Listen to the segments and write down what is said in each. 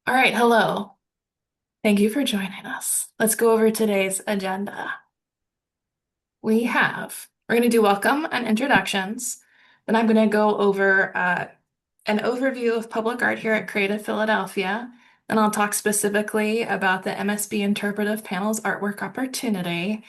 All right, hello. Thank you for joining us. Let's go over today's agenda. We're going to do welcome and introductions. Then I'm going to go over an overview of public art here at Creative Philadelphia. Then I'll talk specifically about the MSB Interpretive Panel's artwork opportunity.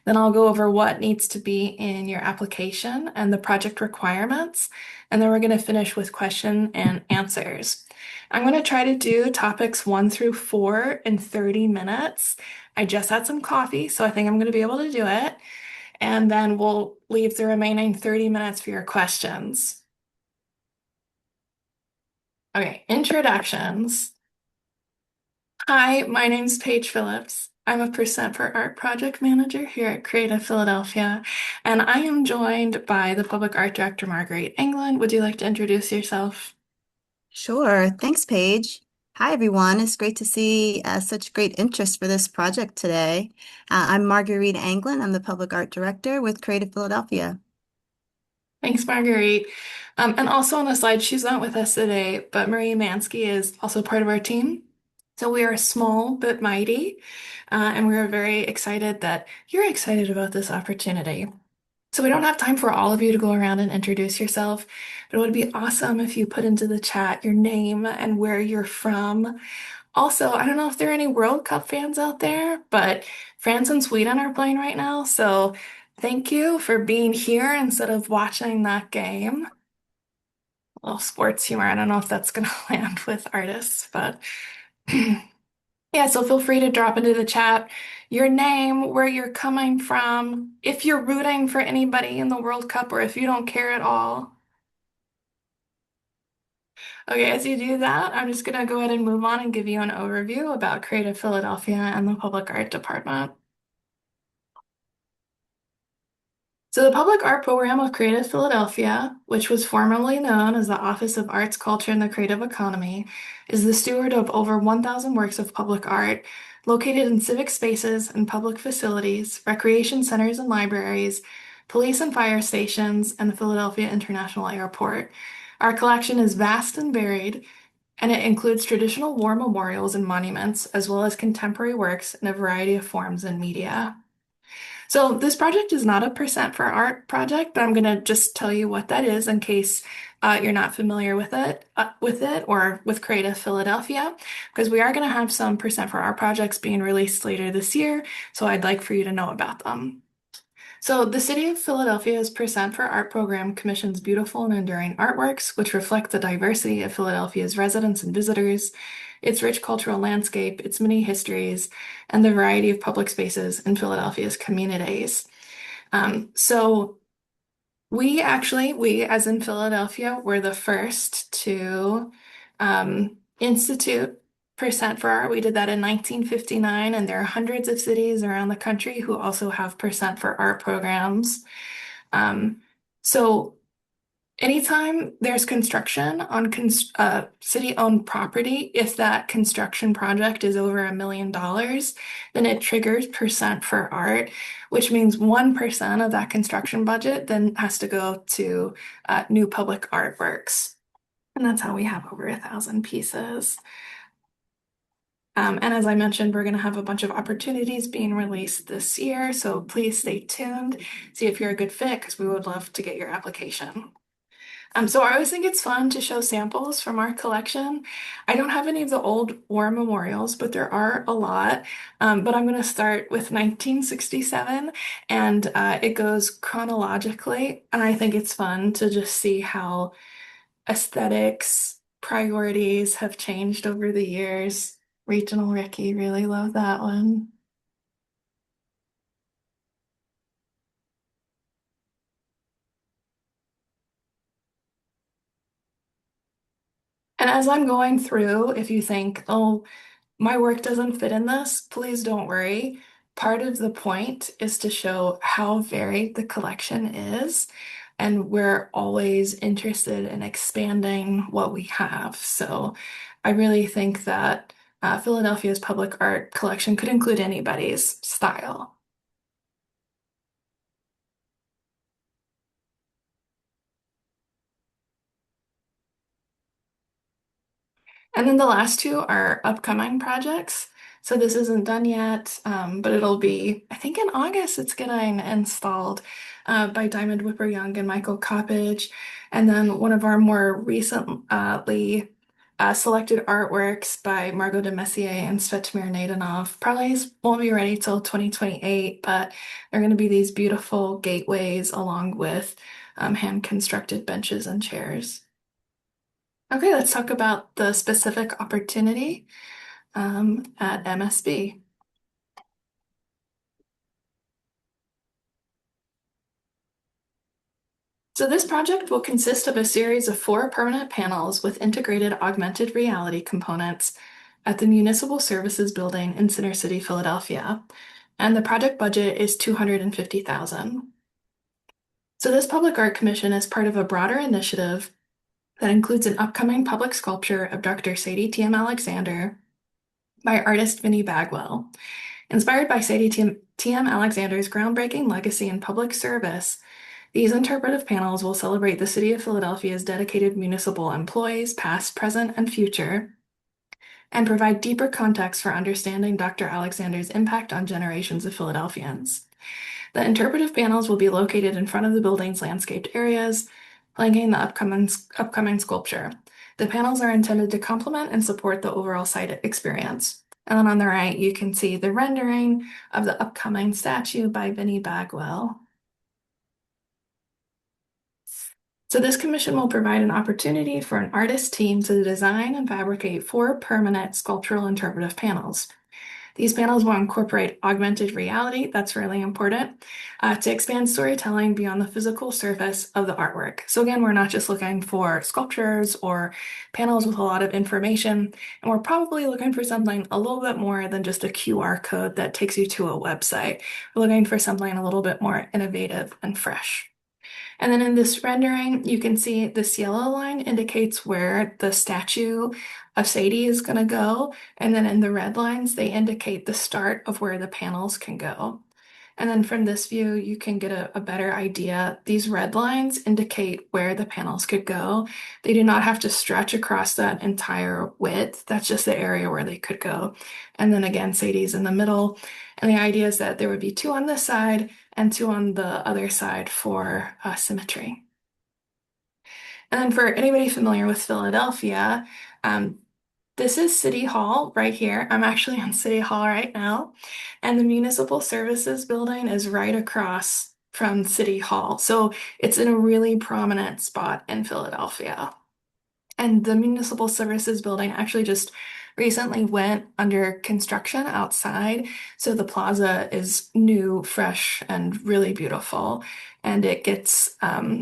Then I'll go over what needs to be in your application and the project requirements. And then we're going to finish with question and answers. I'm going to try to do topics 1 through 4 in 30 minutes. I just had some coffee, so I think I'm going to be able to do it. And then we'll leave the remaining 30 minutes for your questions. Okay, introductions. Hi, my name's Paige Phillips. I'm a Percent for Art project manager here at Creative Philadelphia, and I am joined by the Public Art Director, Marguerite England. Would you like to introduce yourself? Sure. Thanks, Paige. Hi, everyone. It's great to see such great interest for this project today. I'm Marguerite Anglin. I'm the Public Art Director with Creative Philadelphia. Thanks, Marguerite. And also on the slide, she's not with us today, but Marie Mansky is also part of our team. So we are small but mighty, and we are very excited that you're excited about this opportunity. So we don't have time for all of you to go around and introduce yourself, but it would be awesome if you put into the chat your name and where you're from. Also, I don't know if there are any World Cup fans out there, but France and Sweden are playing right now, so thank you for being here instead of watching that game. A little sports humor. I don't know if that's gonna land with artists, but yeah, so feel free to drop into the chat your name, where you're coming from, if you're rooting for anybody in the World Cup or if you don't care at all. Okay, as you do that, I'm just gonna go ahead and move on and give you an overview about Creative Philadelphia and the Public Art Department. So the Public Art Program of Creative Philadelphia, which was formerly known as the Office of Arts, Culture, and the Creative Economy, is the steward of over 1,000 works of public art located in civic spaces and public facilities, recreation centers and libraries, police and fire stations, and the Philadelphia International Airport. Our collection is vast and varied, and it includes traditional war memorials and monuments, as well as contemporary works in a variety of forms and media. So this project is not a percent for art project, but I'm going to just tell you what that is in case you're not familiar with it or with Creative Philadelphia, because we are going to have some percent for art projects being released later this year. So I'd like for you to know about them. So, the City of Philadelphia's Percent for Art program commissions beautiful and enduring artworks, which reflect the diversity of Philadelphia's residents and visitors, its rich cultural landscape, its many histories, and the variety of public spaces in Philadelphia's communities. So, we as in Philadelphia, were the first to institute Percent for Art. We did that in 1959, and there are hundreds of cities around the country who also have Percent for Art programs. Um, so anytime there's construction on city-owned property, if that construction project is over $1 million, then it triggers Percent for Art, which means 1% of that construction budget then has to go to new public artworks. And that's how we have over 1,000 pieces. And as I mentioned, we're going to have a bunch of opportunities being released this year, so please stay tuned, see if you're a good fit, because we would love to get your application. So I always think it's fun to show samples from our collection. I don't have any of the old war memorials, but there are a lot. But I'm going to start with 1967, and it goes chronologically. And I think it's fun to just see how aesthetics, priorities have changed over the years. Regional Ricky really loved that one. And as I'm going through, if you think, oh, my work doesn't fit in this, please don't worry. Part of the point is to show how varied the collection is, and we're always interested in expanding what we have. So I really think that Philadelphia's public art collection could include anybody's style. And then the last two are upcoming projects. So this isn't done yet, but it'll be, I think in August, it's getting installed by Diamond Whipper Young and Michael Coppage. And then one of our more recently selected artworks by Margot de Messier and Svetomir Nadanov probably won't be ready till 2028, but they're going to be these beautiful gateways along with hand-constructed benches and chairs. Okay, let's talk about the specific opportunity at MSB. So this project will consist of a series of four permanent panels with integrated augmented reality components at the Municipal Services Building in Center City, Philadelphia. And the project budget is $250,000. So this public art commission is part of a broader initiative that includes an upcoming public sculpture of Dr. Sadie T.M. Alexander by artist Vinnie Bagwell. Inspired by Sadie T.M. Alexander's groundbreaking legacy in public service, these interpretive panels will celebrate the City of Philadelphia's dedicated municipal employees, past, present, and future, and provide deeper context for understanding Dr. Alexander's impact on generations of Philadelphians. The interpretive panels will be located in front of the building's landscaped areas, flanking the upcoming sculpture. The panels are intended to complement and support the overall site experience. And then on the right, you can see the rendering of the upcoming statue by Vinnie Bagwell. So this commission will provide an opportunity for an artist team to design and fabricate four permanent sculptural interpretive panels. These panels will incorporate augmented reality, that's really important, to expand storytelling beyond the physical surface of the artwork. So again, we're not just looking for sculptures or panels with a lot of information, and we're probably looking for something a little bit more than just a QR code that takes you to a website. We're looking for something a little bit more innovative and fresh. And then in this rendering, you can see this yellow line indicates where the statue of Sadie is going to go. And then in the red lines, they indicate the start of where the panels can go. And then from this view, you can get a better idea. These red lines indicate where the panels could go. They do not have to stretch across that entire width. That's just the area where they could go. And then again, Sadie's in the middle. And the idea is that there would be two on this side and two on the other side for symmetry. And then for anybody familiar with Philadelphia, um, this is City Hall right here. I'm actually on City Hall right now, and the Municipal Services Building is right across from City Hall. So it's in a really prominent spot in Philadelphia. And the Municipal Services Building actually just recently went under construction outside. So the plaza is new, fresh, and really beautiful. And it gets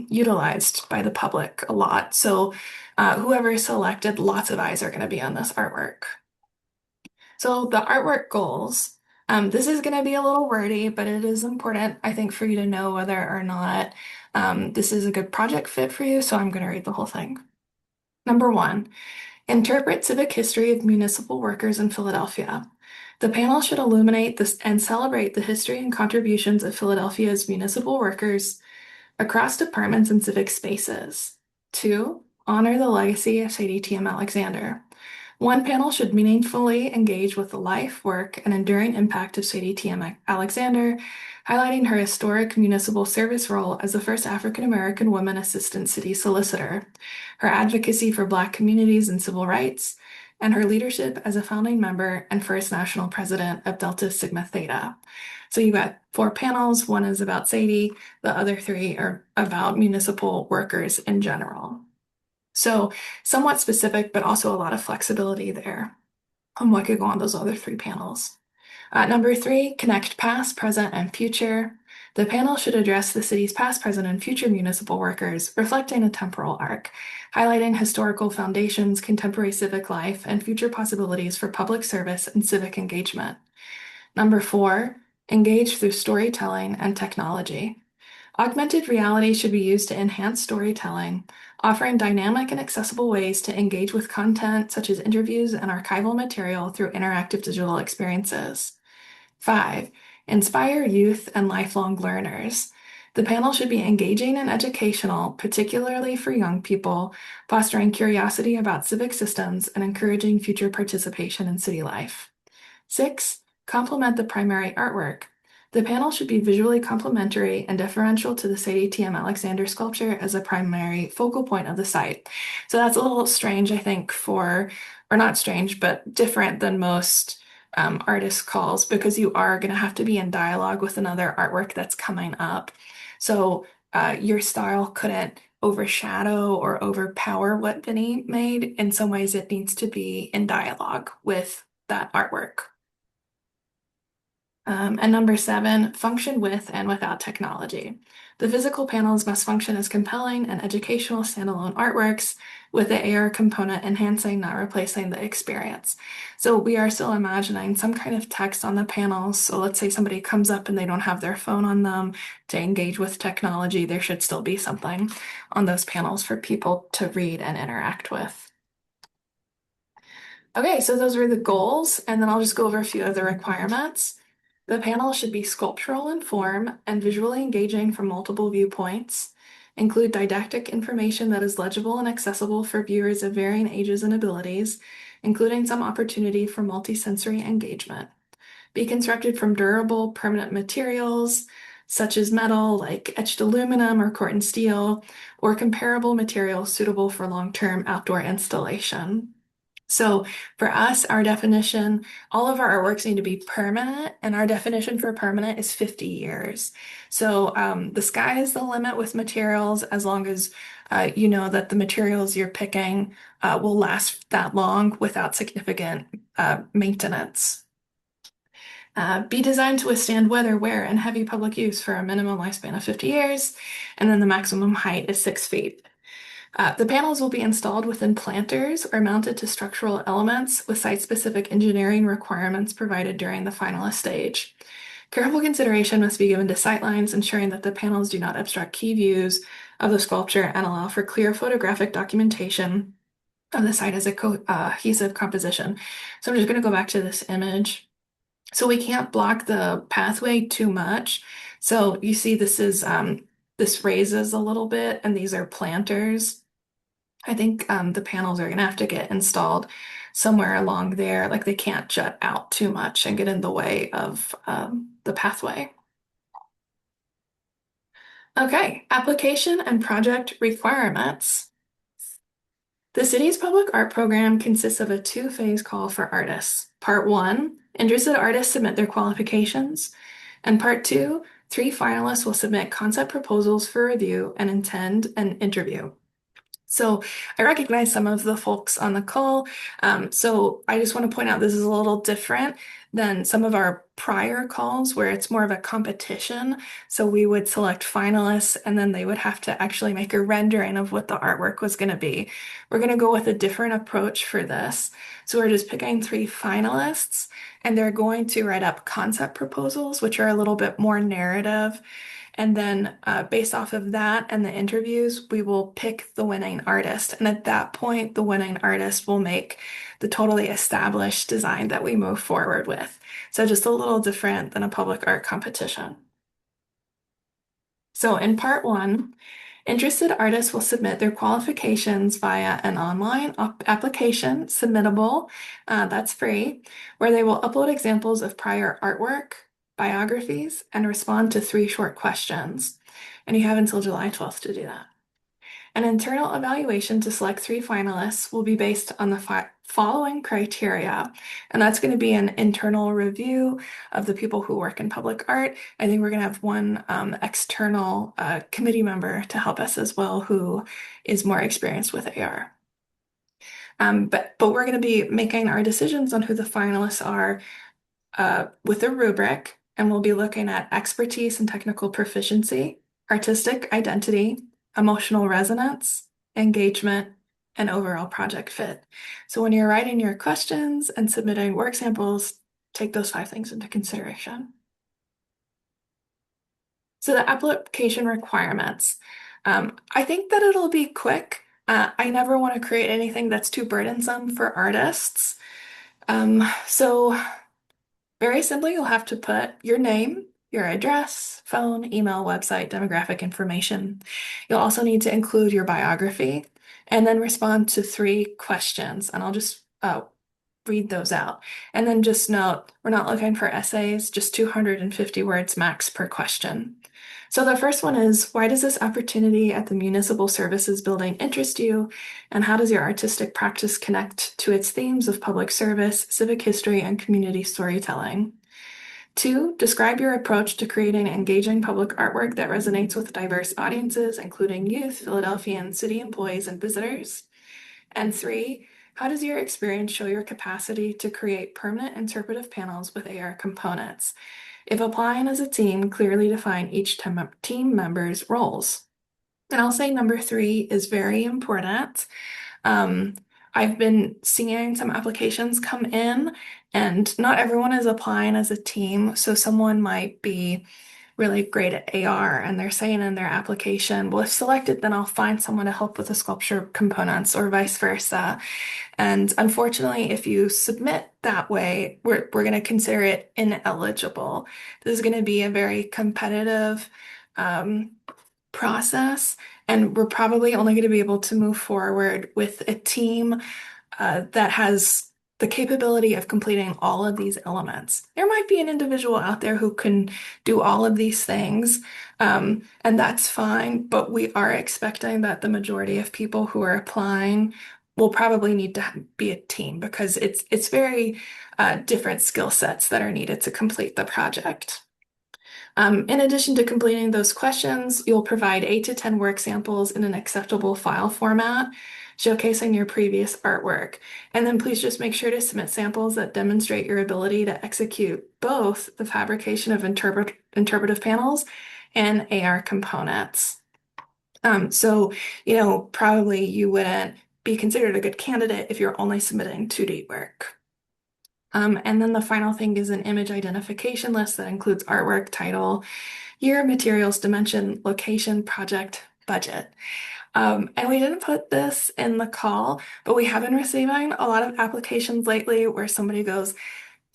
utilized by the public a lot. So whoever is selected, lots of eyes are going to be on this artwork. So the artwork goals. This is going to be a little wordy, but it is important, I think, for you to know whether or not this is a good project fit for you. So I'm going to read the whole thing. Number one, interpret civic history of municipal workers in Philadelphia. The panel should illuminate this and celebrate the history and contributions of Philadelphia's municipal workers across departments and civic spaces. Two, honor the legacy of Sadie T.M. Alexander. One panel should meaningfully engage with the life, work, and enduring impact of Sadie T.M. Alexander, highlighting her historic municipal service role as the first African American woman assistant city solicitor, her advocacy for Black communities and civil rights, and her leadership as a founding member and first national president of Delta Sigma Theta. So you've got four panels. One is about Sadie, the other three are about municipal workers in general. So somewhat specific, but also a lot of flexibility there on what could go on those other three panels. Number three, connect past, present, and future. The panel should address the city's past, present, and future municipal workers, reflecting a temporal arc, highlighting historical foundations, contemporary civic life, and future possibilities for public service and civic engagement. Number four, engage through storytelling and technology. Augmented reality should be used to enhance storytelling, offering dynamic and accessible ways to engage with content such as interviews and archival material through interactive digital experiences. Five, inspire youth and lifelong learners. The panel should be engaging and educational, particularly for young people, fostering curiosity about civic systems and encouraging future participation in city life. 6. Complement the primary artwork. The panel should be visually complementary and differential to the Sadie T.M. Alexander sculpture as a primary focal point of the site. So that's a little strange, I think, or not strange, but different than most artist calls because you are going to have to be in dialogue with another artwork that's coming up. So your style couldn't overshadow or overpower what Vinny made. In some ways, it needs to be in dialogue with that artwork. And number 7, function with and without technology. The physical panels must function as compelling and educational standalone artworks with the AR component enhancing, not replacing the experience. So we are still imagining some kind of text on the panels. So let's say somebody comes up and they don't have their phone on them to engage with technology. There should still be something on those panels for people to read and interact with. Okay, so those were the goals, and then I'll just go over a few of the requirements. The panel should be sculptural in form and visually engaging from multiple viewpoints, include didactic information that is legible and accessible for viewers of varying ages and abilities, including some opportunity for multisensory engagement. Be constructed from durable, permanent materials, such as metal, like etched aluminum or corten steel, or comparable materials suitable for long-term outdoor installation. So for us, our definition, all of our artworks need to be permanent, and our definition for permanent is 50 years. So the sky is the limit with materials as long as you know that the materials you're picking will last that long without significant maintenance. Be designed to withstand weather, wear, and heavy public use for a minimum lifespan of 50 years, and then the maximum height is 6 feet. The panels will be installed within planters or mounted to structural elements with site-specific engineering requirements provided during the finalist stage. Careful consideration must be given to sightlines, ensuring that the panels do not obstruct key views of the sculpture and allow for clear photographic documentation of the site as a cohesive composition. So I'm just going to go back to this image. So we can't block the pathway too much. So you see this raises a little bit, and these are planters. I think the panels are going to have to get installed somewhere along there. Like they can't jut out too much and get in the way of the pathway. Okay, application and project requirements. The city's public art program consists of a two-phase call for artists. Part 1, interested artists submit their qualifications. And part 2, 3 finalists will submit concept proposals for review and attend an interview. So I recognize some of the folks on the call. So I just want to point out this is a little different than some of our prior calls where it's more of a competition. So we would select finalists and then they would have to actually make a rendering of what the artwork was going to be. We're going to go with a different approach for this. So we're just picking 3 finalists and they're going to write up concept proposals, which are a little bit more narrative. And then, based off of that and the interviews, we will pick the winning artist. And at that point, the winning artist will make the totally established design that we move forward with. So just a little different than a public art competition. So in part 1, interested artists will submit their qualifications via an online application, submittable, that's free, where they will upload examples of prior artwork, biographies, and respond to 3 short questions. And you have until July 12th to do that. An internal evaluation to select 3 finalists will be based on the following criteria, and that's going to be an internal review of the people who work in public art. I think we're going to have one external committee member to help us as well who is more experienced with AR. But we're going to be making our decisions on who the finalists are with a rubric, and we'll be looking at expertise and technical proficiency, artistic identity, emotional resonance, engagement, and overall project fit. So when you're writing your questions and submitting work samples, take those 5 things into consideration. So the application requirements. I think that it'll be quick. I never want to create anything that's too burdensome for artists. So very simply, you'll have to put your name, your address, phone, email, website, demographic information. You'll also need to include your biography and then respond to 3 questions. And I'll just read those out. And then just note, we're not looking for essays, just 250 words max per question. So the first one is, why does this opportunity at the Municipal Services Building interest you? And how does your artistic practice connect to its themes of public service, civic history, and community storytelling? 2, describe your approach to creating engaging public artwork that resonates with diverse audiences, including youth, Philadelphian city employees, and visitors. And 3, how does your experience show your capacity to create permanent interpretive panels with AR components? If applying as a team, clearly define each team member's roles. And I'll say number 3 is very important. Um, I've been seeing some applications come in, and not everyone is applying as a team. So someone might be really great at AR and they're saying in their application, well, if selected, then I'll find someone to help with the sculpture components or vice versa. And unfortunately, if you submit that way, we're going to consider it ineligible. This is going to be a very competitive um, process, and we're probably only going to be able to move forward with a team that has the capability of completing all of these elements. There might be an individual out there who can do all of these things, and that's fine, but we are expecting that the majority of people who are applying will probably need to be a team because it's very different skill sets that are needed to complete the project. In addition to completing those questions, you'll provide 8 to 10 work samples in an acceptable file format, showcasing your previous artwork. And then please just make sure to submit samples that demonstrate your ability to execute both the fabrication of interpretive panels and AR components. Probably you wouldn't be considered a good candidate if you're only submitting 2D work. And then the final thing is an image identification list that includes artwork, title, year, materials, dimension, location, project, budget. And we didn't put this in the call, but we have been receiving a lot of applications lately where somebody goes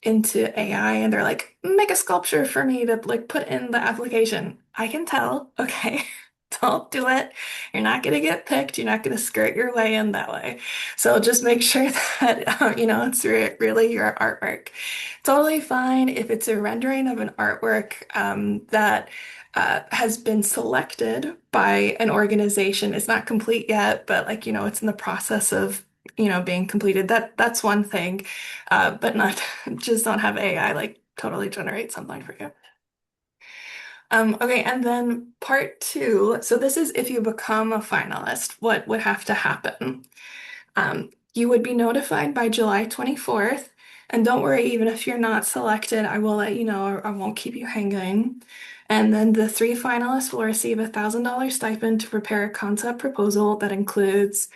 into AI and they're like, make a sculpture for me to like put in the application. I can tell, okay, don't do it. You're not going to get picked. You're not going to skirt your way in that way. So just make sure that, it's really your artwork. Totally fine if it's a rendering of an artwork that has been selected by an organization. It's not complete yet, but it's in the process of being completed. That's one thing, but not just don't have AI like totally generate something for you. Okay, and then part 2. So this is if you become a finalist, what would have to happen? You would be notified by July 24th. And don't worry, even if you're not selected, I will let you know. I won't keep you hanging. And then the 3 finalists will receive a $1,000 stipend to prepare a concept proposal that includes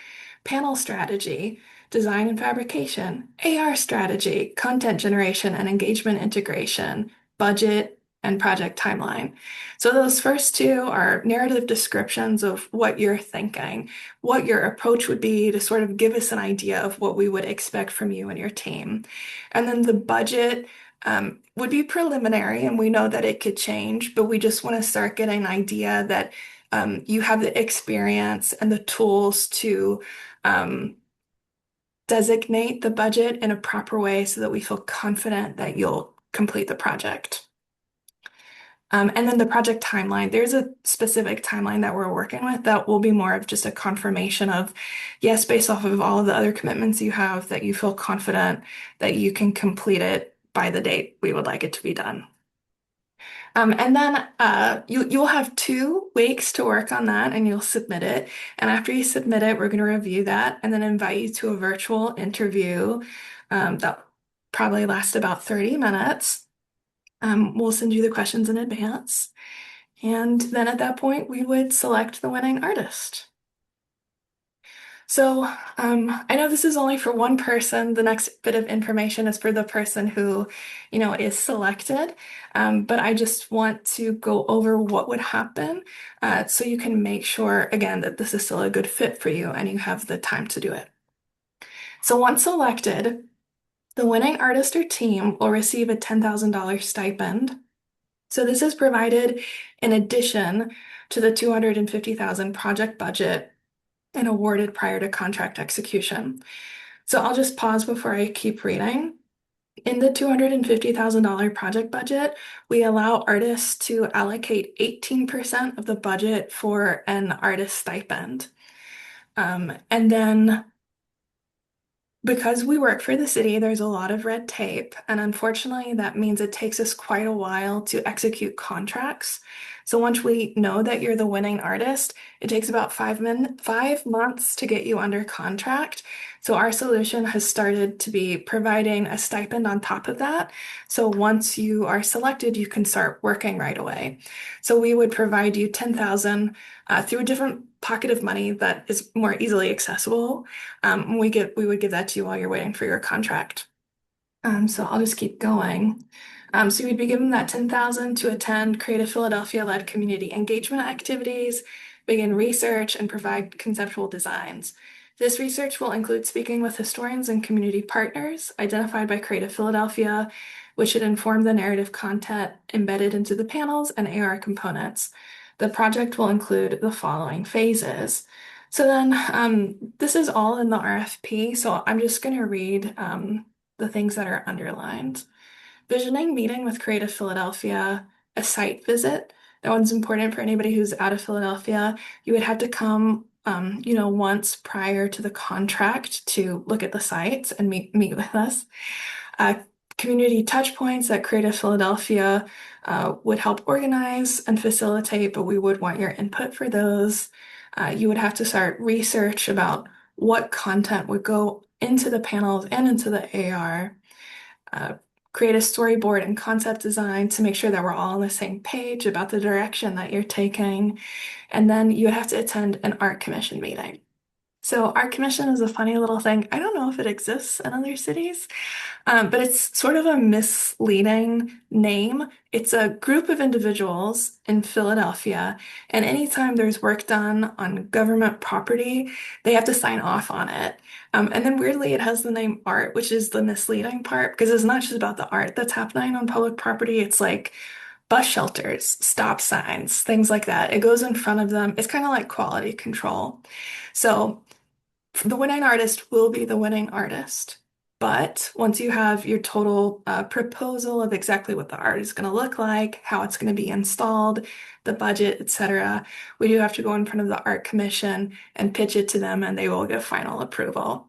panel strategy, design and fabrication, AR strategy, content generation and engagement integration, budget, and project timeline. So those first 2 are narrative descriptions of what you're thinking, what your approach would be to sort of give us an idea of what we would expect from you and your team. And then the budget would be preliminary, and we know that it could change, but we just want to start getting an idea that you have the experience and the tools to designate the budget in a proper way so that we feel confident that you'll complete the project. And then the project timeline, there's a specific timeline that we're working with that will be more of just a confirmation of, yes, based off of all of the other commitments you have, that you feel confident that you can complete it by the date we would like it to be done. And then you'll have 2 weeks to work on that and you'll submit it. And after you submit it, we're going to review that and then invite you to a virtual interview that probably lasts about 30 minutes. We'll send you the questions in advance. And then at that point, we would select the winning artist. So I know this is only for one person. The next bit of information is for the person who, is selected. But I just want to go over what would happen so you can make sure, again, that this is still a good fit for you and you have the time to do it. So once selected, the winning artist or team will receive a $10,000 stipend. So this is provided in addition to the 250,000 project budget and awarded prior to contract execution. So I'll just pause before I keep reading. In the $250,000 project budget, we allow artists to allocate 18% of the budget for an artist stipend. And then because we work for the city, there's a lot of red tape, and unfortunately, that means it takes us quite a while to execute contracts. So once we know that you're the winning artist, it takes about 5 months to get you under contract. So our solution has started to be providing a stipend on top of that. So once you are selected, you can start working right away. So we would provide you 10,000 through a different pocket of money that is more easily accessible. We would give that to you while you're waiting for your contract. So I'll just keep going. So you'd be given that 10,000 to attend Creative Philadelphia-led community engagement activities, begin research, and provide conceptual designs. This research will include speaking with historians and community partners identified by Creative Philadelphia, which should inform the narrative content embedded into the panels and AR components. The project will include the following phases. So then, this is all in the RFP, so I'm just going to read the things that are underlined. Visioning meeting with Creative Philadelphia, a site visit. That one's important for anybody who's out of Philadelphia. You would have to come, once prior to the contract to look at the sites and meet with us. Uh, Community touch points that Creative Philadelphia would help organize and facilitate, but we would want your input for those. You would have to start research about what content would go into the panels and into the AR. Uh, Create a storyboard and concept design to make sure that we're all on the same page about the direction that you're taking. And then you would have to attend an art commission meeting. So art commission is a funny little thing. I don't know if it exists in other cities, but it's sort of a misleading name. It's a group of individuals in Philadelphia, and anytime there's work done on government property, they have to sign off on it. And then weirdly, it has the name art, which is the misleading part because it's not just about the art that's happening on public property. It's like bus shelters, stop signs, things like that. It goes in front of them. It's kind of like quality control. So the winning artist will be the winning artist. But once you have your total proposal of exactly what the art is going to look like, how it's going to be installed, the budget, etc., we do have to go in front of the art commission and pitch it to them, and they will give final approval.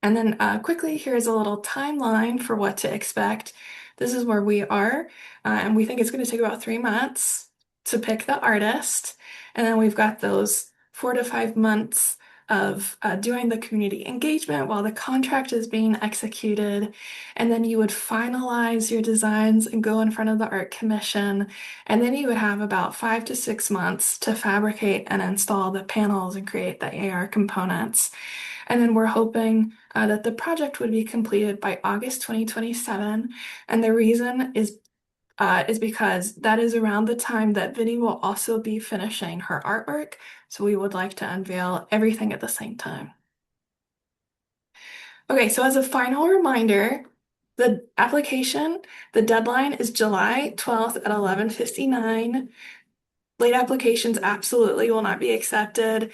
And then quickly, here's a little timeline for what to expect. This is where we are, and we think it's going to take about 3 months to pick the artist. And then we've got those 4 to 5 months of doing the community engagement while the contract is being executed. And then you would finalize your designs and go in front of the art commission. And then you would have about 5 to 6 months to fabricate and install the panels and create the AR components. And then we're hoping that the project would be completed by August 2027. And the reason is because that is around the time that Vinny will also be finishing her artwork. So we would like to unveil everything at the same time. Okay, so as a final reminder, the application, the deadline is July 12th at 11:59. Late applications absolutely will not be accepted.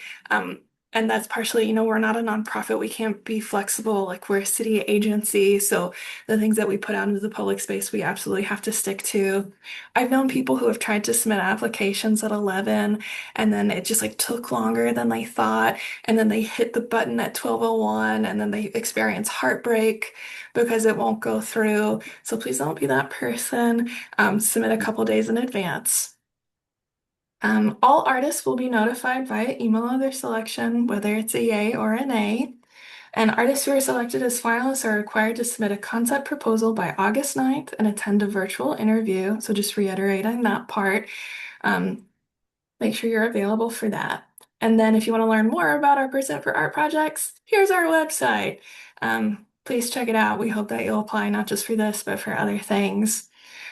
And that's partially, we're not a nonprofit. We can't be flexible. Like we're a city agency. So the things that we put out into the public space, we absolutely have to stick to. I've known people who have tried to submit applications at 11 and then it just like took longer than they thought. And then they hit the button at 12:01 and then they experience heartbreak because it won't go through. So please don't be that person. Submit a couple days in advance. All artists will be notified via email of their selection, whether it's a yay or a nay. And artists who are selected as finalists are required to submit a concept proposal by August 9th and attend a virtual interview. So just reiterating that part, um, make sure you're available for that. And then if you want to learn more about our Percent for Art projects, here's our website. Please check it out. We hope that you'll apply not just for this, but for other things.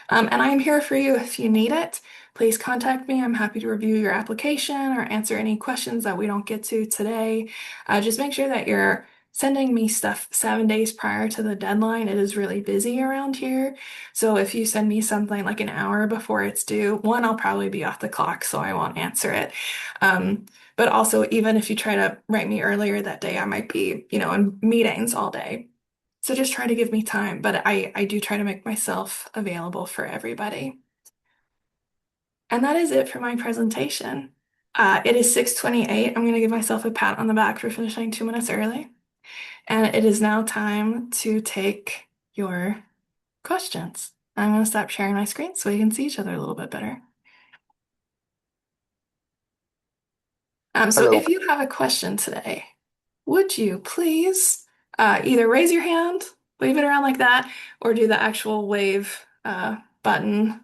And I am here for you if you need it. Please contact me. I'm happy to review your application or answer any questions that we don't get to today. Just make sure that you're sending me stuff 7 days prior to the deadline. It is really busy around here. So if you send me something like an hour before it's due, one, I'll probably be off the clock, so I won't answer it. Um, but also, even if you try to write me earlier that day, I might be, in meetings all day. So just try to give me time. But I do try to make myself available for everybody. And that is it for my presentation. It is 6:28. I'm going to give myself a pat on the back for finishing 2 minutes early. And it is now time to take your questions. I'm going to stop sharing my screen so we can see each other a little bit better. So Hello. if you have a question today, would you please either raise your hand, wave it around like that, or do the actual wave button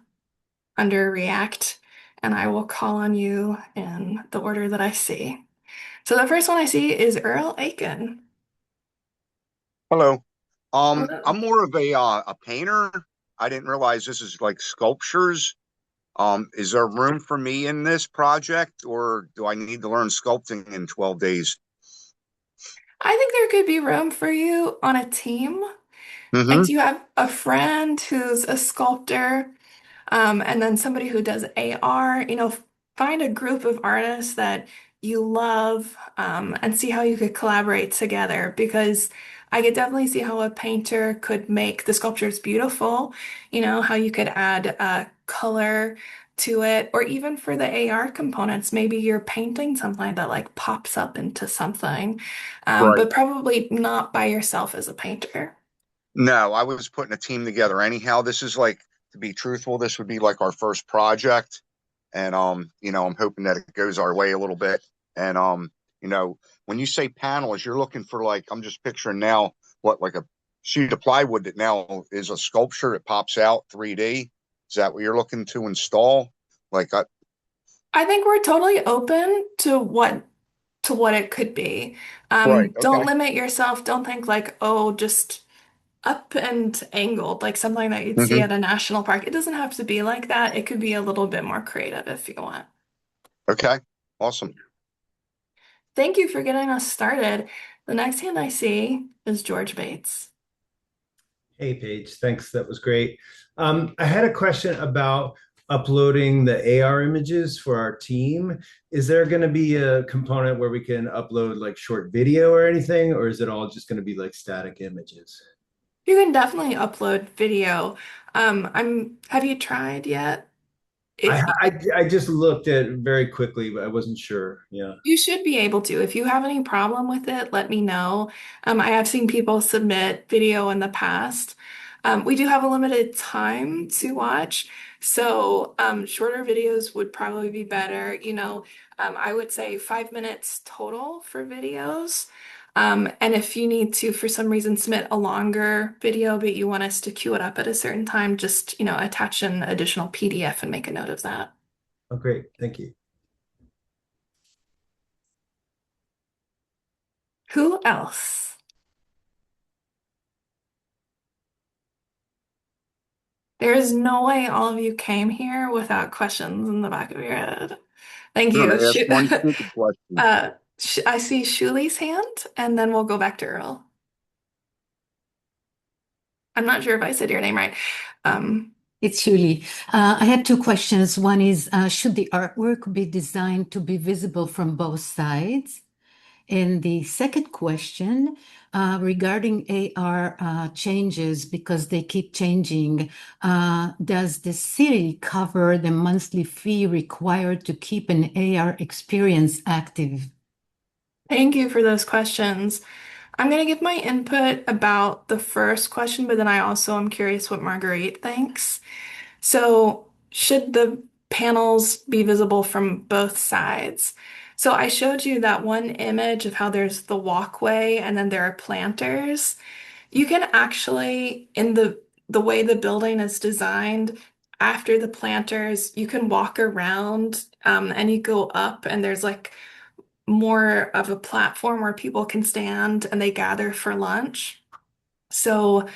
under React, and I will call on you in the order that I see. So the first one I see is Earl Aiken. Hello. Hello. I'm more of a painter. I didn't realize this is like sculptures. Is there room for me in this project, or do I need to learn sculpting in 12 days? I think there could be room for you on a team. Like, Mm-hmm. do you have a friend who's a sculptor? And then somebody who does AR, find a group of artists that you love, and see how you could collaborate together because I could definitely see how a painter could make the sculptures beautiful, how you could add color to it, or even for the AR components, maybe you're painting something that like pops up into something, Right. but probably not by yourself as a painter. No, I was putting a team together anyhow. This is like, to be truthful, this would be like our first project. And I'm hoping that it goes our way a little bit. And when you say panels, you're looking for like, I'm just picturing now what like a sheet of plywood that now is a sculpture that pops out 3D. Is that what you're looking to install? Like, I think we're totally open to what it could be. right, Don't okay. limit yourself. Don't think like, oh, just up and angled, like something that you'd see Hmm. at a national park. It doesn't have to be like that. It could be a little bit more creative if you want. Okay, awesome. Thank you for getting us started. The next hand I see is George Bates. Hey, Paige, thanks. That was great. I had a question about uploading the AR images for our team. Is there going to be a component where we can upload like short video or anything, or is it all just going to be like static images? You can definitely upload video. Have you tried yet? I, If I I just looked at it very quickly, but I wasn't sure. Yeah. You should be able to. If you have any problem with it, let me know. I have seen people submit video in the past. We do have a limited time to watch, so shorter videos would probably be better. I would say 5 minutes total for videos. And if you need to, for some reason, submit a longer video, but you want us to queue it up at a certain time, just, attach an additional PDF and make a note of that. Oh, great. Thank you. Who else? There is no way all of you came here without questions in the back of your head. Thank I'm you. going to ask one stupid question. I see Shuli's hand, and then we'll go back to Earl. I'm not sure if I said your name right. Um, It's Julie. I had two questions. One is, should the artwork be designed to be visible from both sides? And the second question, regarding AR changes, because they keep changing, does the city cover the monthly fee required to keep an AR experience active? Thank you for those questions. I'm going to give my input about the first question, but then I also am curious what Marguerite thinks. So, should the panels be visible from both sides? So, I showed you that one image of how there's the walkway and then there are planters. You can actually, in the way the building is designed, after the planters, you can walk around, and you go up, and there's like more of a platform where people can stand and they gather for lunch. So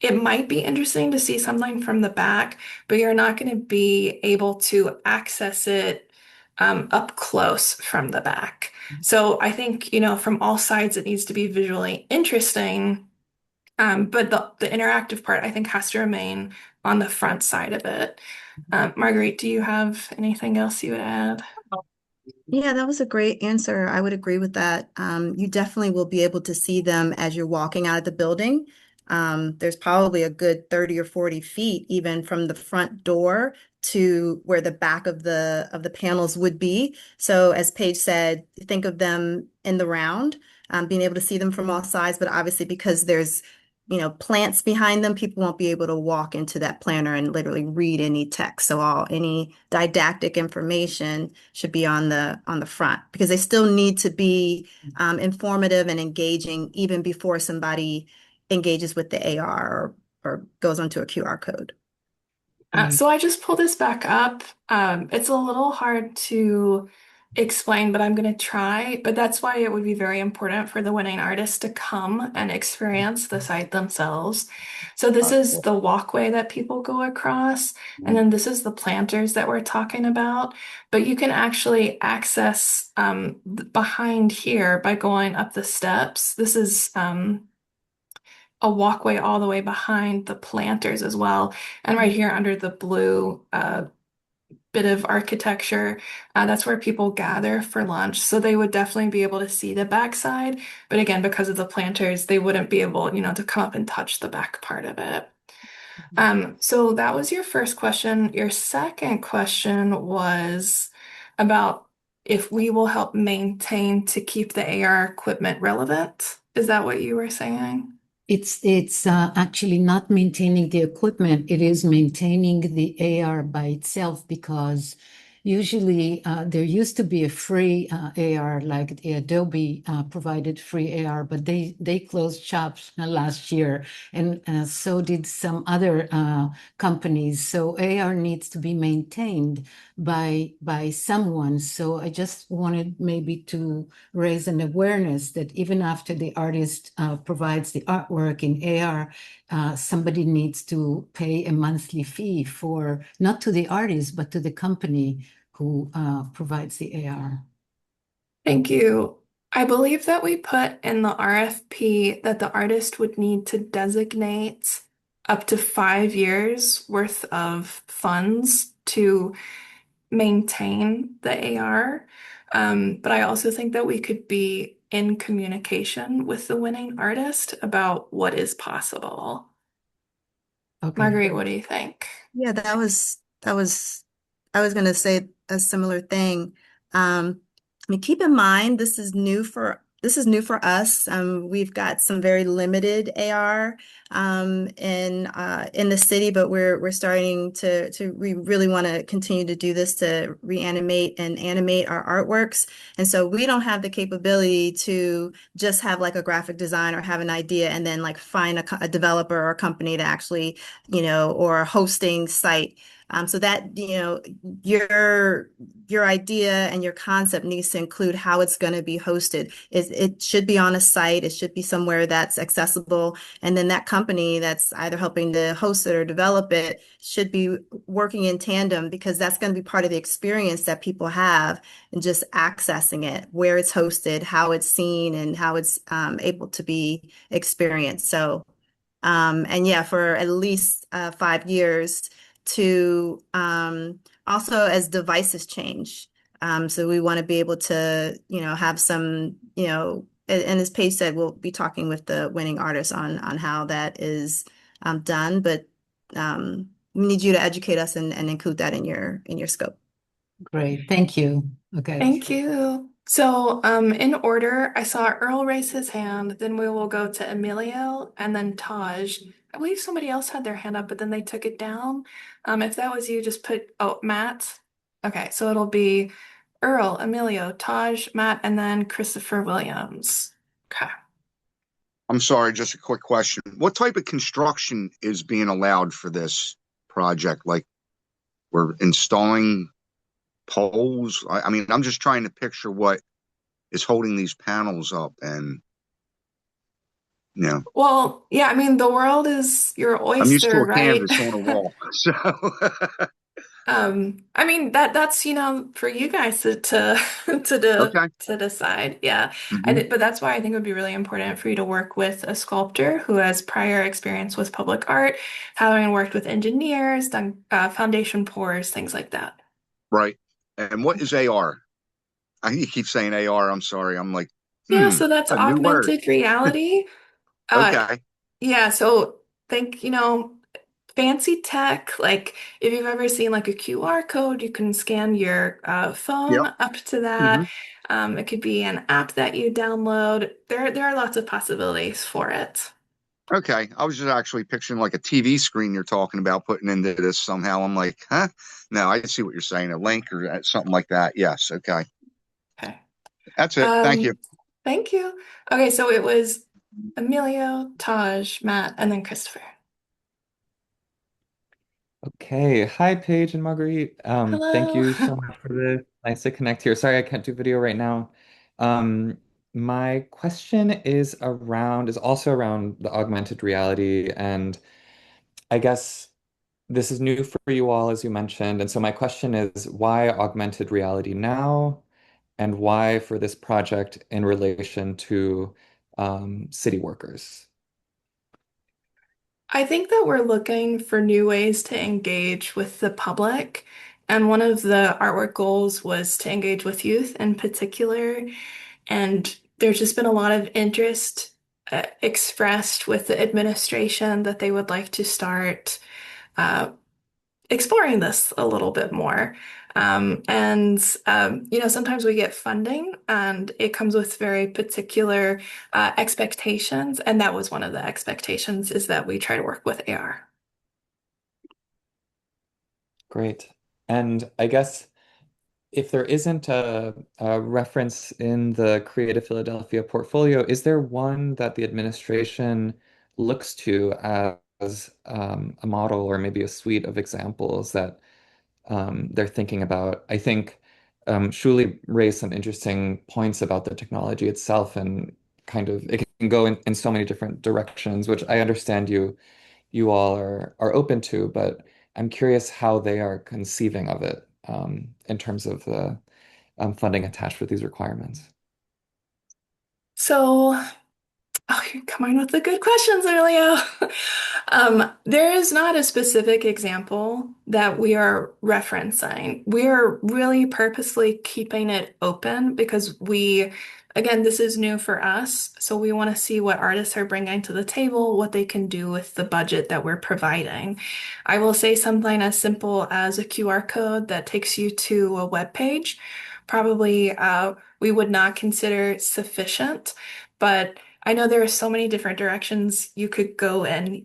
it might be interesting to see something from the back, but you're not going to be able to access it up close from the back. So I think, from all sides, it needs to be visually interesting. But the interactive part, I think, has to remain on the front side of it. Marguerite, do you have anything else you would add? Yeah, that was a great answer. I would agree with that. You definitely will be able to see them as you're walking out of the building. There's probably a good 30 or 40 feet even from the front door to where the back of the panels would be. So as Paige said, think of them in the round, being able to see them from all sides, but obviously because there's plants behind them, people won't be able to walk into that planner and literally read any text. So any didactic information should be on the front because they still need to be informative and engaging even before somebody engages with the AR or goes onto a QR code. Right. So I just pulled this back up. It's a little hard to explain, but I'm going to try. But that's why it would be very important for the winning artist to come and experience the site themselves. So this is the walkway that people go across, and then this is the planters that we're talking about. But you can actually access behind here by going up the steps. This is a walkway all the way behind the planters as well. And right here under the blue bit of architecture, that's where people gather for lunch. So they would definitely be able to see the backside. But again, because of the planters, they wouldn't be able, to come up and touch the back part of it. So that was your first question. Your second question was about if we will help maintain to keep the AR equipment relevant. Is that what you were saying? It's actually not maintaining the equipment. It is maintaining the AR by itself because usually there used to be a free AR, like the Adobe provided free AR, but they closed shops last year, and so did some other companies. So AR needs to be maintained by someone. So I just wanted maybe to raise an awareness that even after the artist provides the artwork in AR, somebody needs to pay a monthly fee for, not to the artist, but to the company who provides the AR. Thank you. I believe that we put in the RFP that the artist would need to designate up to 5 years worth of funds to maintain the AR. But I also think that we could be in communication with the winning artist about what is possible. Okay. Marguerite, what do you think? Yeah, I was gonna say a similar thing. I mean, keep in mind this is new for us. We've got some very limited AR in the city, but we're starting to we really want to continue to do this to reanimate and animate our artworks. And so we don't have the capability to just have like a graphic design or have an idea and then like find a developer or a company to actually or a hosting site. So that, your idea and your concept needs to include how it's going to be hosted. It should be on a site. It should be somewhere that's accessible. And then that company that's either helping to host it or develop it should be working in tandem because that's going to be part of the experience that people have and just accessing it, where it's hosted, how it's seen, and how it's able to be experienced. So and yeah, for at least 5 years to also as devices change. So we want to be able to, have some, and as Paige said, we'll be talking with the winning artists on how that is done. But we need you to educate us and include that in your scope. Great. Thank you. Okay. Thank you. So, in order, I saw Earl raise his hand, then we will go to Emilio and then Taj. I believe somebody else had their hand up, but then they took it down. If that was you, just oh, Matt. Okay, so it'll be Earl, Emilio, Taj, Matt, and then Christopher Williams. Okay. I'm sorry, just a quick question. What type of construction is being allowed for this project? Like we're installing poles? I mean, I'm just trying to picture what is holding these panels up and, Well, yeah, I mean, the world is your I'm used to oyster, a right? canvas on a wall. So I mean that's for you guys Okay. to decide. Yeah. Hmm. But that's why I think it would be really important for you to work with a sculptor who has prior experience with public art, having worked with engineers, done foundation pours, things like that. Right. And what is AR? You keep saying AR. I'm sorry. I'm like, Yeah, so that's a new word. augmented reality. Uh, Okay. yeah, so think, fancy tech, like if you've ever seen like a QR code, you can scan your phone Yep. up to Hmm. that. It could be an app that you download. There are lots of possibilities for it. Okay. I was just actually picturing like a TV screen you're talking about putting into this somehow. I'm like, huh? No, I see what you're saying. A link or something like that. Yes. Okay. Okay. That's it. Thank you. Um, Thank you. Okay, so it was Emilio, Taj, Matt, and then Christopher. Okay. Hi, Paige and Marguerite. Thank Hello. you so much for this. Nice to connect here. Sorry, I can't do video right now. Um, my question is also around the augmented reality, and I guess this is new for you all, as you mentioned. And so my question is, why augmented reality now, and why for this project in relation to city workers? I think that we're looking for new ways to engage with the public. And one of the artwork goals was to engage with youth in particular. And there's just been a lot of interest expressed with the administration that they would like to start uh, exploring this a little bit more. Sometimes we get funding and it comes with very particular expectations. And that was one of the expectations is that we try to work with AR. Great. And I guess if there isn't a reference in the Creative Philadelphia portfolio, is there one that the administration looks to as a model or maybe a suite of examples that they're thinking about? I think Shuli raised some interesting points about the technology itself and kind of it can go in so many different directions, which I understand you all are open to, but I'm curious how they are conceiving of it in terms of the funding attached with these requirements. So Oh, you're coming with the good questions, Emilio. There is not a specific example that we are referencing. We are really purposely keeping it open because again, this is new for us. So we want to see what artists are bringing to the table, what they can do with the budget that we're providing. I will say something as simple as a QR code that takes you to a web page. Probably we would not consider sufficient, but I know there are so many different directions you could go in,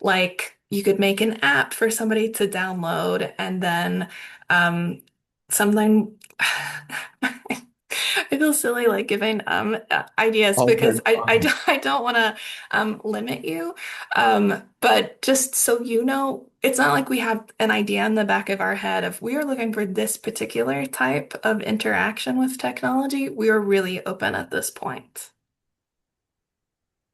like you could make an app for somebody to download and then um, something. I feel silly like giving ideas All because good. Fine. I don't want to limit you. But just so you know, it's not like we have an idea in the back of our head of we are looking for this particular type of interaction with technology. We are really open at this point.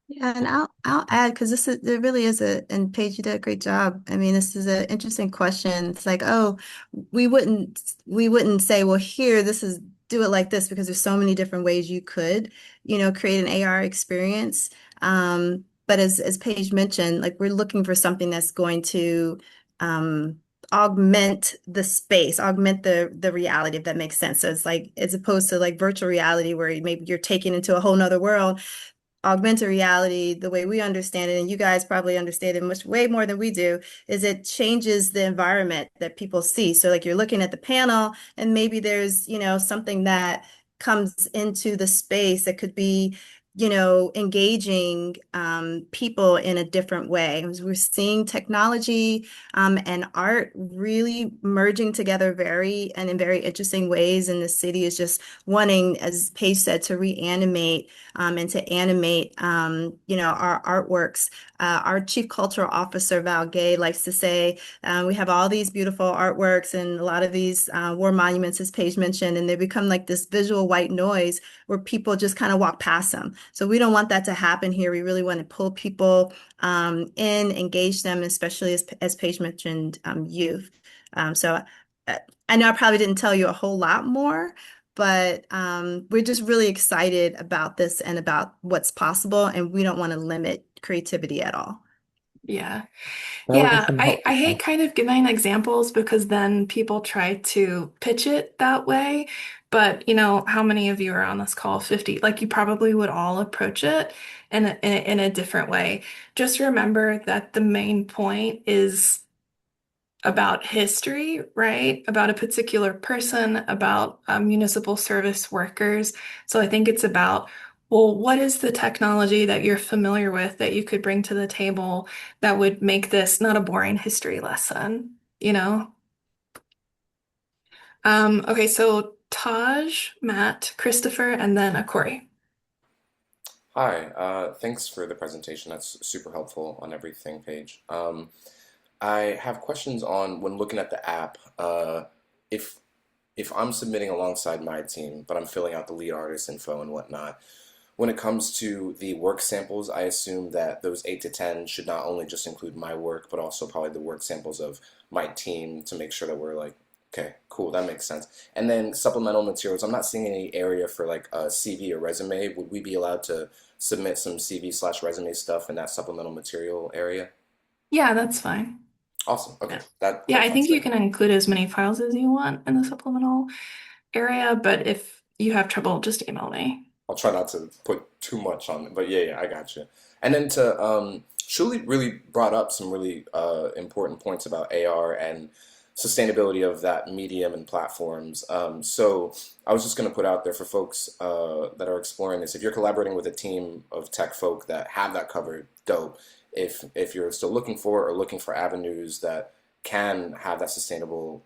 Yeah, and I'll add because there really is and Paige, you did a great job. I mean, this is an interesting question. It's like, oh, we wouldn't say, well, here, do it like this because there's so many different ways you could, create an AR experience. But as Paige mentioned, like we're looking for something that's going to augment the space, augment the reality, if that makes sense. So it's like as opposed to like virtual reality where maybe you're taken into a whole nother world. Augmented reality, the way we understand it, and you guys probably understand it much way more than we do, is it changes the environment that people see. So like you're looking at the panel and maybe there's, something that comes into the space that could be, engaging people in a different way. As we're seeing technology and art really merging together in very interesting ways. And the city is just wanting, as Paige said, to reanimate and to animate, our artworks. Our Chief Cultural Officer, Val Gay, likes to say, we have all these beautiful artworks and a lot of these war monuments, as Paige mentioned, and they become like this visual white noise where people just kind of walk past them. So we don't want that to happen here. We really want to pull people in, engage them, especially as Paige mentioned, youth. So I know I probably didn't tell you a whole lot more, but we're just really excited about this and about what's possible, and we don't want to limit creativity at all. Yeah. That was Yeah, some I helpful hate stuff. kind of giving examples because then people try to pitch it that way. But how many of you are on this call? 50. Like you probably would all approach it in a different way. Just remember that the main point is about history, right? About a particular person, about municipal service workers. So I think it's about, well, what is the technology that you're familiar with that you could bring to the table that would make this not a boring history lesson, you know? Okay, so Taj, Matt, Christopher, and then Corey. Hi, thanks for the presentation. That's super helpful on everything page. I have questions on when looking at the app. If if I'm submitting alongside my team, but I'm filling out the lead artist info and whatnot, when it comes to the work samples, I assume that those 8 to 10 should not only just include my work, but also probably the work samples of my team to make sure that we're like, okay, cool, that makes sense. And then supplemental materials, I'm not seeing any area for like a CV or resume. Would we be allowed to submit some CV/resume stuff in that supplemental material area? Yeah, that's fine. Awesome. Okay, Yeah. that Yeah, I clarifies think you things. can include as many files as you want in the supplemental area, but if you have trouble, just email me. I'll try not to put too much on it, but yeah, yeah, I got you. And then to Shuli really brought up some really important points about AR and sustainability of that medium and platforms. So I was just going to put out there for folks that are exploring this. If you're collaborating with a team of tech folk that have that covered, dope. If you're still looking for avenues that can have that sustainability.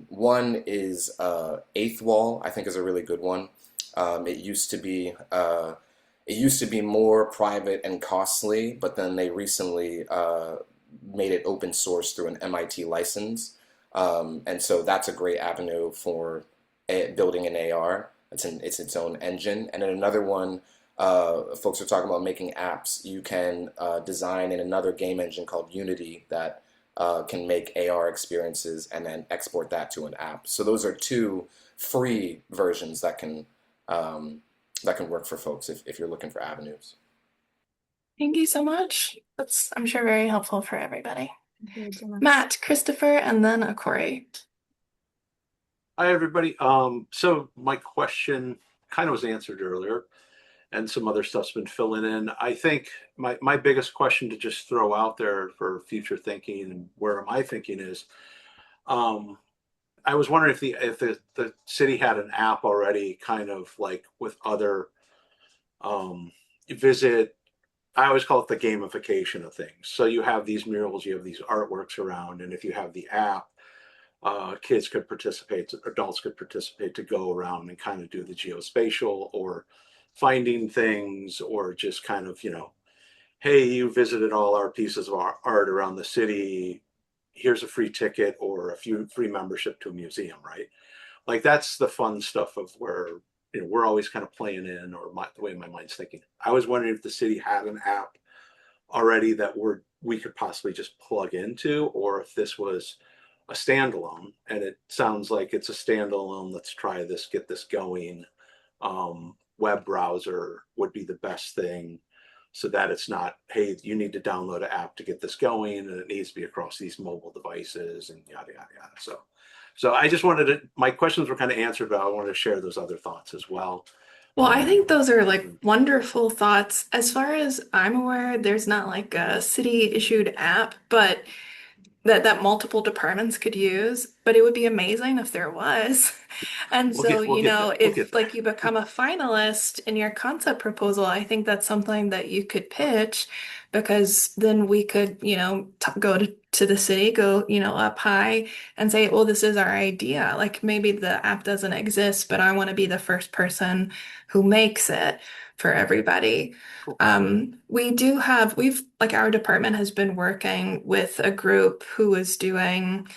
One is Eighth Wall, I think is a really good one. It used to be more private and costly, but then they recently made it open source through an MIT license. And so that's a great avenue for building an AR. It's its own engine. And then another one, folks are talking about making apps. You can design in another game engine called Unity that can make AR experiences and then export that to an app. So those are two free versions that can work for folks if you're looking for avenues. Thank you so much. That's, I'm sure, very helpful for everybody. Very generous. Matt, Christopher, and then Corey. Hi, everybody. So my question kind of was answered earlier, and some other stuff's been filling in. I think my biggest question to just throw out there for future thinking and where am I thinking is, um, I was wondering if the city had an app already, kind of like with other um, visit. I always call it the gamification of things. So you have these murals, you have these artworks around, and if you have the app, kids could participate, adults could participate to go around and kind of do the geospatial or finding things or just kind of, hey, you visited all our pieces of art around the city. Here's a free ticket or a few free membership to a museum, right? Like that's the fun stuff of where we're always kind of playing in, or the way my mind's thinking. I was wondering if the city had an app already that we could possibly just plug into, or if this was a standalone. And it sounds like it's a standalone. Let's try this, get this going. Web browser would be the best thing, so that it's not, hey, you need to download an app to get this going, and it needs to be across these mobile devices and yada yada yada. So I just wanted to. My questions were kind of answered, but I wanted to share those other thoughts as well. Well, I think those are like Um, wonderful thoughts. As far as I'm aware, there's not like a city issued app, but that multiple departments could use, but it would be amazing if there was. And so, we'll get there. We'll get if there. like you become a finalist in your concept proposal, I think that's something that you could pitch because then we could, t go to the city, go, up high and say, well, this is our idea. Like maybe the app doesn't exist, but I want to be the first person who makes it for everybody. Cool. Like our department has been working with a group who is doing,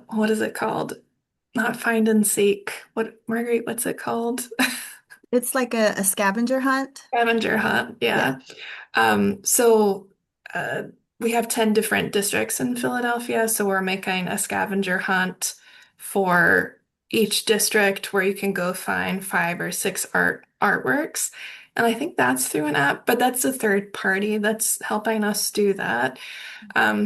what is it called? Not find and seek. What, Marguerite, what's it called? It's like a scavenger hunt. Scavenger hunt. Yeah. Yeah. So, uh, we have 10 different districts in Philadelphia, so we're making a scavenger hunt for each district where you can go find 5 or 6 artworks. And I think that's through an app, but that's a third party that's helping us do that.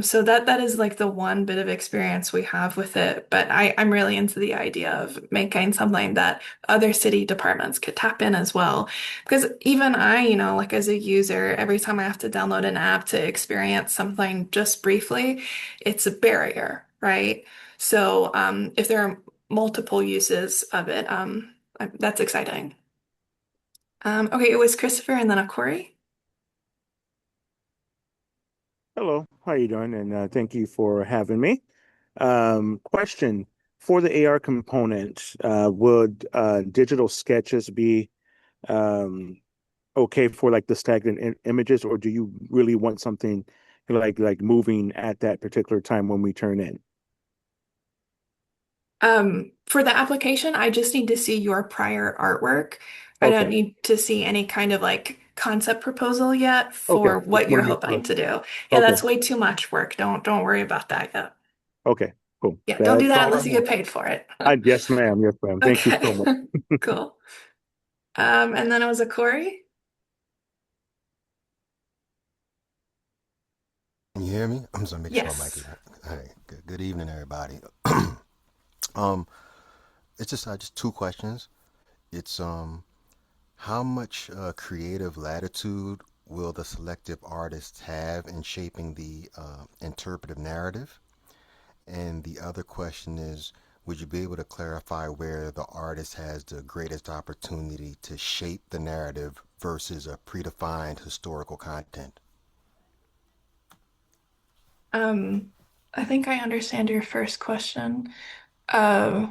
So that is like the one bit of experience we have with it. But I'm really into the idea of making something that other city departments could tap in as well. Because even I, like as a user, every time I have to download an app to experience something just briefly, it's a barrier, right? So if there are multiple uses of it, that's exciting. Okay, it was Christopher and then a Corey. Hello, how you doing? And thank you for having me. Question for the AR component, would digital sketches be okay for like the stagnant images, or do you really want something like moving at that particular time when we turn in? For the application, I just need to see your prior artwork. I don't Okay, need to see any kind of like concept proposal yet okay, for just what want you're to make hoping sure. to do. Yeah, Okay, that's way too much work. Don't worry about that yet. okay, cool. Yeah, don't do That's that all I unless you get want. paid for it. Yes, ma'am. Yes, ma'am. Thank you so Okay, much. cool. And then it was a Corey. Can you hear me? I'm just gonna make sure my mic is. Yes. Hey, good evening, everybody. um, it's just two questions. It's how much creative latitude will the selective artists have in shaping the interpretive narrative? And the other question is, would you be able to clarify where the artist has the greatest opportunity to shape the narrative versus a predefined historical content? Um, I think I understand your first question. Uh,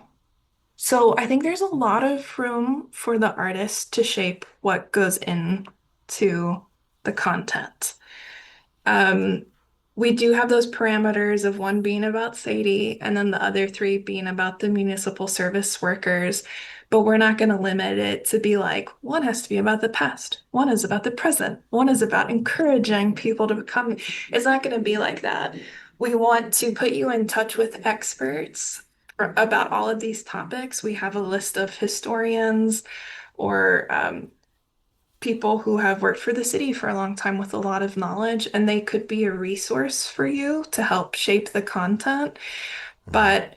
so I think there's a lot of room for the artist to shape what goes into the content. Um, we do have those parameters of one being about Sadie and then the other three being about the municipal service workers. But we're not going to limit it to be like one has to be about the past, one is about the present, one is about encouraging people to become. It's not going to be like that. We want to put you in touch with experts about all of these topics. We have a list of historians or people who have worked for the city for a long time with a lot of knowledge, and they could be a resource for you to help shape the content. Hmm. But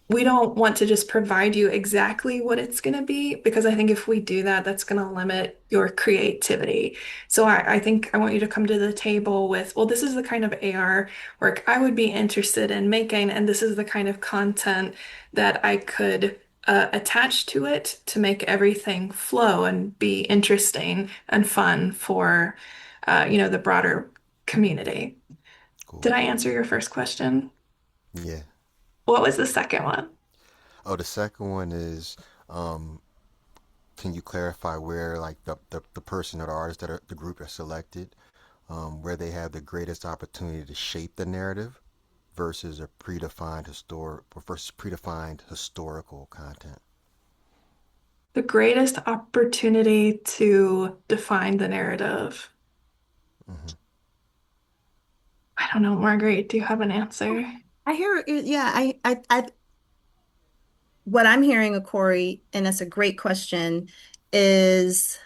we don't want to just provide you exactly what it's going to be because I think if we do that, that's going to limit your creativity. So I think I want you to come to the table with, well, this is the kind of AR work I would be interested in making, and this is the kind of content that I could attach to it to make everything flow and be interesting and fun for, the broader community. Cool. Did I answer your first question? Yeah. What was the second one? Oh, the second one is, um, can you clarify where like the person or the artist that are, the group are selected, where they have the greatest opportunity to shape the narrative versus a predefined historical content? The greatest opportunity to define the narrative. Hmm. I don't know, Marguerite, do you have an answer? I hear, yeah, what I'm hearing, Corey, and that's a great question, is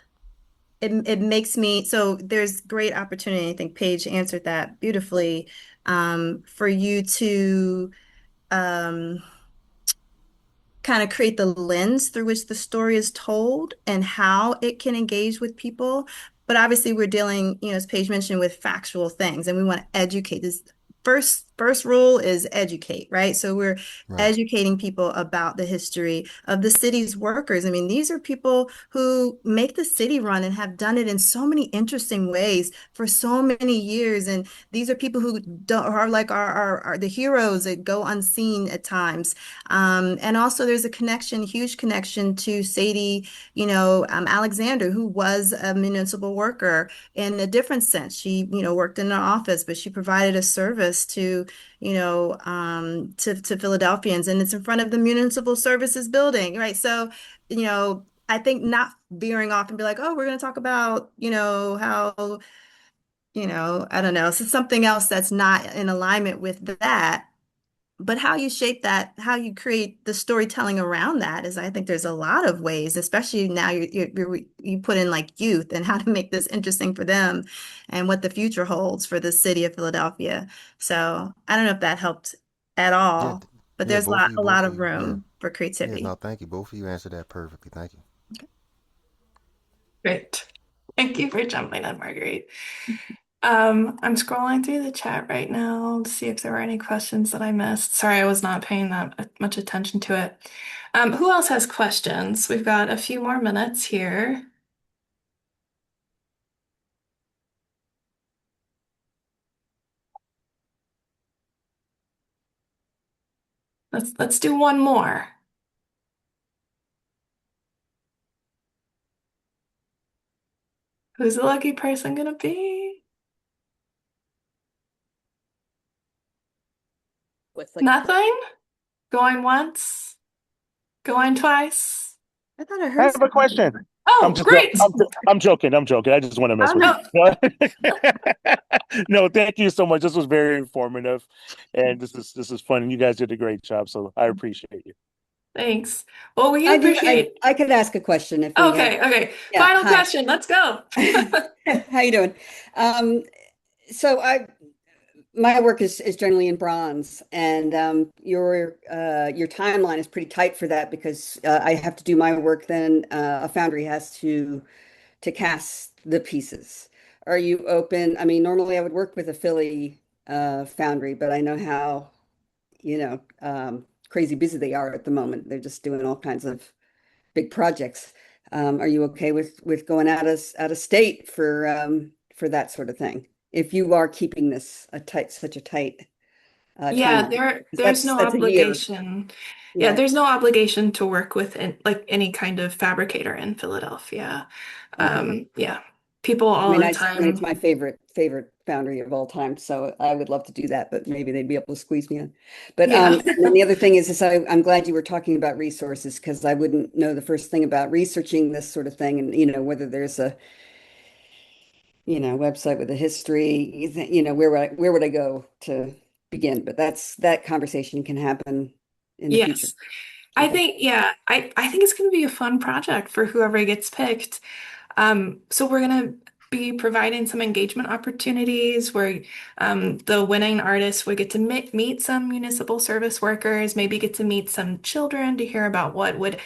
it makes me, so there's great opportunity. I think Paige answered that beautifully, for you to um, kind of create the lens through which the story is told and how it can engage with people. But obviously, we're dealing, as Paige mentioned, with factual things, and we want to educate. This first rule is educate, right? So we're Right. educating people about the history of the city's workers. I mean, these are people who make the city run and have done it in so many interesting ways for so many years. And these are people who don't, are like are the heroes that go unseen at times. And also there's a connection, huge connection to Sadie, Alexander, who was a municipal worker in a different sense. She, worked in an office, but she provided a service to, to Philadelphians, and it's in front of the municipal services building, right? So, I think not veering off and be like, oh, we're going to talk about, how I don't know, so something else that's not in alignment with that. But how you shape that, how you create the storytelling around that is, I think there's a lot of ways, especially now you put in like youth and how to make this interesting for them and what the future holds for the city of Philadelphia. So I don't know if that helped at Yeah, all, but yeah, there's a lot both of of you. Yeah, room for yeah. creativity. No, thank you. Both of you answered that perfectly. Thank you. Great. Thank you for jumping in, Marguerite. I'm scrolling through the chat right now to see if there were any questions that I missed. Sorry, I was not paying that much attention to it. Who else has questions? We've got a few more minutes here. Let's do one more. Who's the lucky person gonna be? With like, Nothing? Going once? Going twice? I thought I I heard have a something. question. I'm Oh, just great! I'm joking. I'm joking. I just want to Oh mess with you. no, No, thank you so much. This was very informative, and this is fun. And you guys did a great job, so I appreciate you. thanks. Well, we I do. appreciate. I could ask a question if we have. Okay, okay. Yeah. Final Hi. question. Let's go. How you doing? Um, so my work is generally in bronze, and your timeline is pretty tight for that because I have to do my work. Then a foundry has to cast the pieces. Are you open? I mean, normally I would work with a Philly foundry, but I know how crazy busy they are at the moment. They're just doing all kinds of big projects. Are you okay with going out of state for that sort of thing? If you are keeping this such a tight Yeah, timeline, 'cause there's no that's a year. obligation. Yeah, Yeah. there's no obligation to work with like any kind of fabricator in Philadelphia. Okay. Yeah, people I all mean, the it's time. my favorite foundry of all time, so I would love to do that, but maybe they'd be able to squeeze me in. But Yeah. and then the other thing is I'm glad you were talking about resources because I wouldn't know the first thing about researching this sort of thing, and whether there's a website with a history, where would I go to begin? But that conversation can happen in the future. Yes. I Okay. think, yeah, I think it's going to be a fun project for whoever gets picked. So we're going to be providing some engagement opportunities where the winning artist would get to meet some municipal service workers, maybe get to meet some children to hear about what would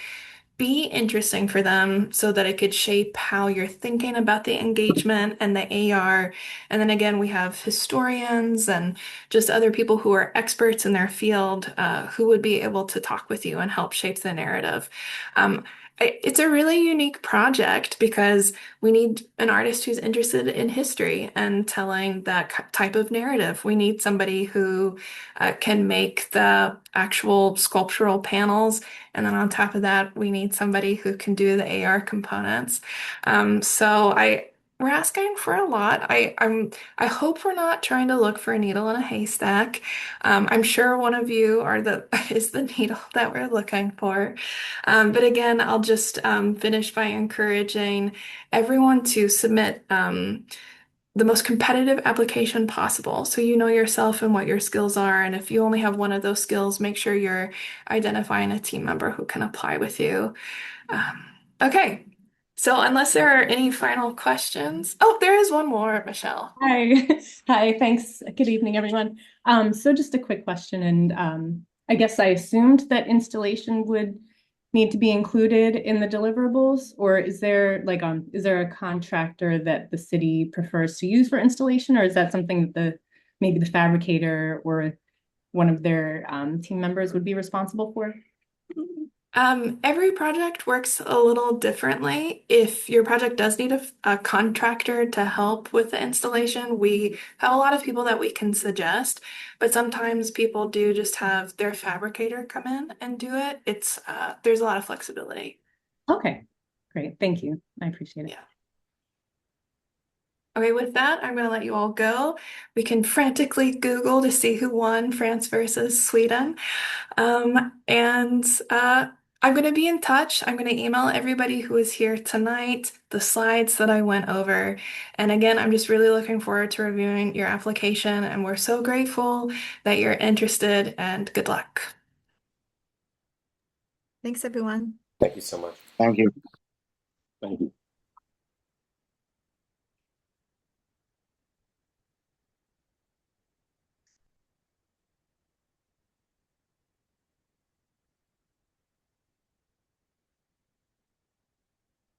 be interesting for them so that it could shape how you're thinking about the engagement and the AR. And then again, we have historians and just other people who are experts in their field who would be able to talk with you and help shape the narrative. Um, it's a really unique project because we need an artist who's interested in history and telling that type of narrative. We need somebody who can make the actual sculptural panels, and then on top of that, we need somebody who can do the AR components. We're asking for a lot. I hope we're not trying to look for a needle in a haystack. I'm sure one of you is the needle that we're looking for. But again, I'll just finish by encouraging everyone to submit the most competitive application possible. So you know yourself and what your skills are. And if you only have one of those skills, make sure you're identifying a team member who can apply with you. Um, okay. So unless there are any final questions, oh, there is one more, Michelle. Hi. Hi, thanks. Good evening, everyone. So just a quick question, and I guess I assumed that installation would need to be included in the deliverables, or is there is there a contractor that the city prefers to use for installation, or is that something that maybe the fabricator or one of their team members would be responsible for? Every project works a little differently. If your project does need a contractor to help with the installation, we have a lot of people that we can suggest, but sometimes people do just have their fabricator come in and do it. There's a lot of flexibility. Okay, great. Thank you. I appreciate it. Yeah. Okay, with that, I'm going to let you all go. We can frantically Google to see who won France versus Sweden. And I'm going to be in touch. I'm going to email everybody who is here tonight the slides that I went over. And again, I'm just really looking forward to reviewing your application, and we're so grateful that you're interested, and good luck. Thanks, everyone. Thank you so much. Thank you. Thank you.